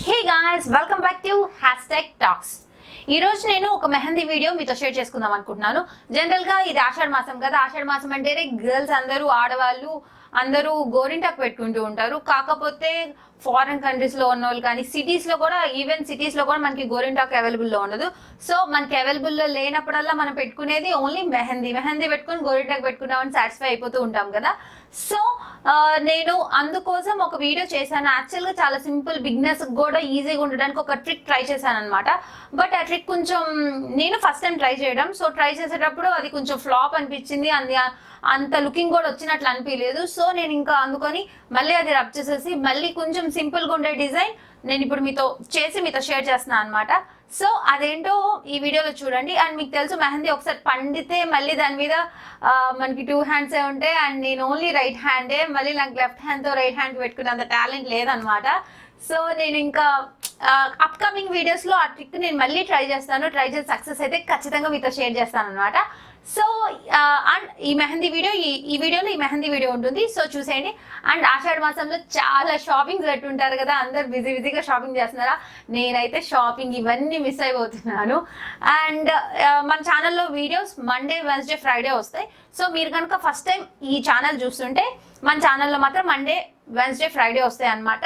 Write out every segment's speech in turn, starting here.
Hey guys, welcome back to #talks. ఈ రోజు నేను ఒక మెహందీ వీడియో మీతో షేర్ చేసుకుందాం అనుకుంటున్నాను. జనరల్ గా ఇది ఆషాఢ మాసం కదా. ఆషాఢ మాసం అంటేనే గర్ల్స్ అందరూ, ఆడవాళ్ళు అందరూ గోరింటాకు పెట్టుకుంటూ ఉంటారు. కాకపోతే ఫారెన్ కంట్రీస్ లో ఉన్న వాళ్ళు కానీ సిటీస్ లో కూడా, ఈవెన్ సిటీస్ లో కూడా మనకి గోరింటాకు అవైలబుల్ లో ఉండదు. సో మనకి అవైలబుల్ లో లేనప్పుడల్లా మనం పెట్టుకునేది ఓన్లీ మెహందీ పెట్టుకుని గోరింటాకు పెట్టుకున్నామని సాటిస్ఫై అయిపోతూ ఉంటాం కదా. సో నేను అందుకోసం ఒక వీడియో చేశాను. యాక్చువల్ గా చాలా సింపుల్, బిగినర్స్ కూడా ఈజీగా ఉండడానికి ఒక ట్రిక్ ట్రై చేశాను అనమాట. బట్ ఆ ట్రిక్ కొంచెం నేను ఫస్ట్ టైం ట్రై చేయడం. సో ట్రై చేసేటప్పుడు అది కొంచెం ఫ్లాప్ అనిపించింది, అంత లుకింగ్ కూడా వచ్చినట్లు అనిపించలేదు. సో నేను ఇంకా అందుకొని మళ్ళీ అది రబ్ చేసేసి మళ్ళీ కొంచెం సింపుల్ గా ఉండే డిజైన్ నేను ఇప్పుడు మీతో షేర్ చేస్తున్నాను అనమాట. సో అదేంటో ఈ వీడియోలో చూడండి. అండ్ మీకు తెలుసు మెహందీ ఒకసారి పండితే మళ్ళీ దాని మీద మనకి 2 హ్యాండ్స్ ఉంటాయి. అండ్ నేను ఓన్లీ రైట్ హ్యాండే, మళ్ళీ నాకు లెఫ్ట్ హ్యాండ్ తో రైట్ హ్యాండ్ పెట్టుకునేంత టాలెంట్ లేదనమాట. సో నేను ఇంకా అప్కమింగ్ వీడియోస్ లో ఆ ట్రిక్ నేను మళ్ళీ ట్రై చేసి సక్సెస్ అయితే ఖచ్చితంగా మీతో షేర్ చేస్తాను అనమాట. సో అండ్ ఈ మెహందీ వీడియో ఈ వీడియోలో ఈ మెహందీ వీడియో ఉంటుంది. సో చూసేయండి. అండ్ ఆషాఢ మాసంలో చాలా షాపింగ్స్ పెట్టుంటారు కదా, అందరు బిజీగా షాపింగ్ చేస్తున్నారా? నేనైతే షాపింగ్ ఇవన్నీ మిస్ అయిపోతున్నాను. అండ్ మన ఛానల్లో వీడియోస్ మండే, వెన్స్డే, ఫ్రైడే వస్తాయి. సో మీరు కనుక ఫస్ట్ టైం ఈ ఛానల్ చూస్తుంటే మన ఛానల్లో మాత్రం మండే, వెన్స్డే, ఫ్రైడే వస్తాయి అనమాట.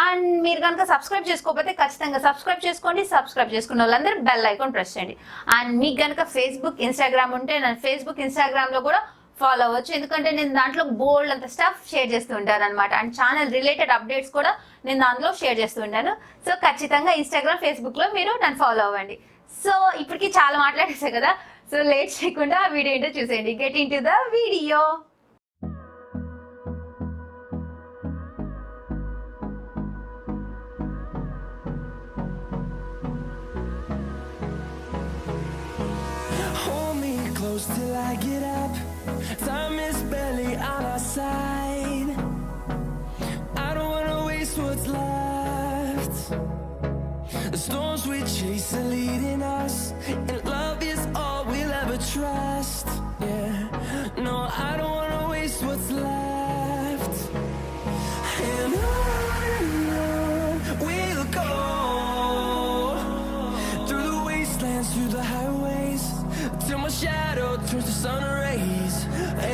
అండ్ మీరు కనుక సబ్స్క్రైబ్ చేసుకోకపోతే ఖచ్చితంగా సబ్స్క్రైబ్ చేసుకోండి. సబ్స్క్రైబ్ చేసుకున్న వాళ్ళందరూ బెల్ ఐకాన్ ప్రెస్ చేయండి. అండ్ మీకు కనుక ఫేస్బుక్, ఇన్స్టాగ్రామ్ ఉంటే నేను ఫేస్బుక్, ఇన్స్టాగ్రామ్ లో కూడా ఫాలో అవ్వచ్చు. ఎందుకంటే నేను దాంట్లో బోల్డ్ అంత స్టఫ్ షేర్ చేస్తూ ఉంటాను అనమాట. అండ్ ఛానల్ రిలేటెడ్ అప్డేట్స్ కూడా నేను దాంట్లో షేర్ చేస్తూ ఉంటాను. సో ఖచ్చితంగా ఇన్స్టాగ్రామ్, ఫేస్బుక్ లో మీరు నన్ను ఫాలో అవ్వండి. సో ఇప్పటికీ చాలా మాట్లాడేసా కదా. సో లేట్ చేయకుండా ఆ వీడియో ఏంటో చూసేయండి. Get in to the video. Close till I get up. Time is barely on our side. I don't wanna waste what's left. The storms we chase are leading us, and love is all we'll ever trust. Yeah, no, I don't wanna waste what's left. And on we'll go, through the wastelands, through the highways, till my shadow turns to sun rays.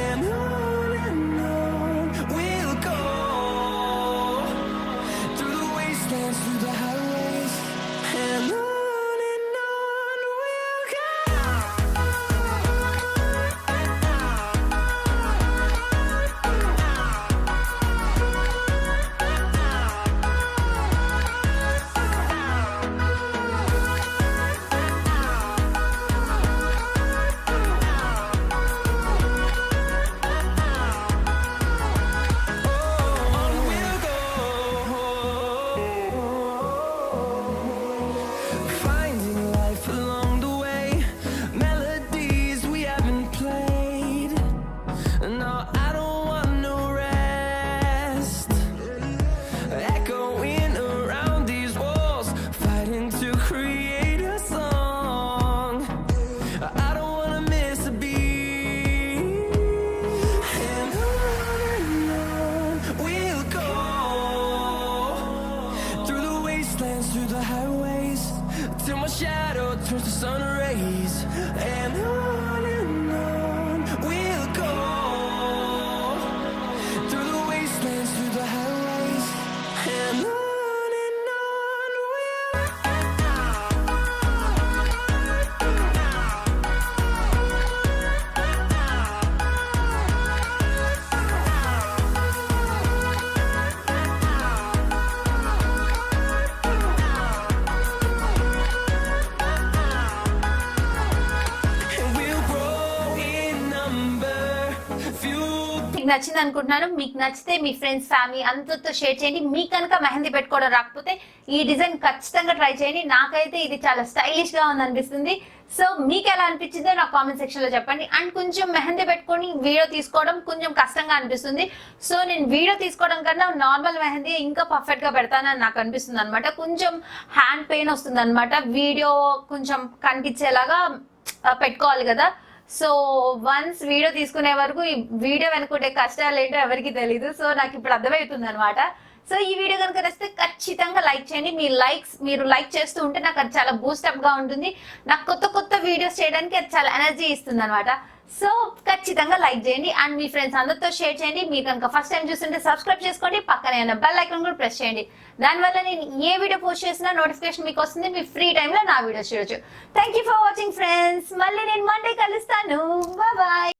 And on we'll go, through the wastelands, through the highways. And on we'll go. Through the highways, till my shadow turns to sun rays. And on we'll go, through the wastelands, through the highways. And on we'll నచ్చింది అనుకుంటున్నాను. మీకు నచ్చితే మీ friends, family అందరితో share చేయండి. మీకు కనుక మెహందీ పెట్టుకోవడం రాకపోతే ఈ డిజైన్ ఖచ్చితంగా ట్రై చేయండి. నాకైతే ఇది చాలా స్టైలిష్ గా ఉంది అనిపిస్తుంది. సో మీకు ఎలా అనిపించిందో నాకు కామెంట్ సెక్షన్ లో చెప్పండి. అండ్ కొంచెం మెహందీ పెట్టుకొని వీడియో తీసుకోవడం కొంచెం కష్టంగా అనిపిస్తుంది. సో నేను వీడియో తీసుకోవడం కన్నా నార్మల్ మెహందీ ఇంకా పర్ఫెక్ట్ గా పెడతానని నాకు అనిపిస్తుంది అనమాట. కొంచెం హ్యాండ్ పెయిన్ వస్తుంది అనమాట. వీడియో కొంచెం కనిపించేలాగా పెట్టుకోవాలి కదా. సో వన్స్ వీడియో తీసుకునే వరకు ఈ వీడియో వెనుకుంటే కష్టాలు ఏంటో ఎవరికి తెలీదు. సో నాకు ఇప్పుడు అర్థమవుతుంది అనమాట. సో ఈ వీడియో కనుక నచ్చితే ఖచ్చితంగా లైక్ చేయండి. మీరు లైక్ చేస్తూ ఉంటే నాకు అది చాలా బూస్టప్ గా ఉంటుంది. నాకు కొత్త వీడియోస్ చేయడానికి అది చాలా ఎనర్జీ ఇస్తుంది అనమాట. సో ఖచ్చితంగా లైక్ చేయండి అండ్ మీ ఫ్రెండ్స్ అందరితో షేర్ చేయండి. మీరు కనుక ఫస్ట్ టైం చూస్తుంటే సబ్స్క్రైబ్ చేసుకోండి, పక్కనే ఉన్న బెల్ ఐకాన్ కూడా ప్రెస్ చేయండి. దానివల్ల నేను ఏ వీడియో పోస్ట్ చేసినా నోటిఫికేషన్ మీకు వస్తుంది. మీ ఫ్రీ టైంలో నా వీడియోస్ చూడొచ్చు. Thank you for watching friends. మళ్ళీ నేను మండే కలుస్తాను. బాయ్.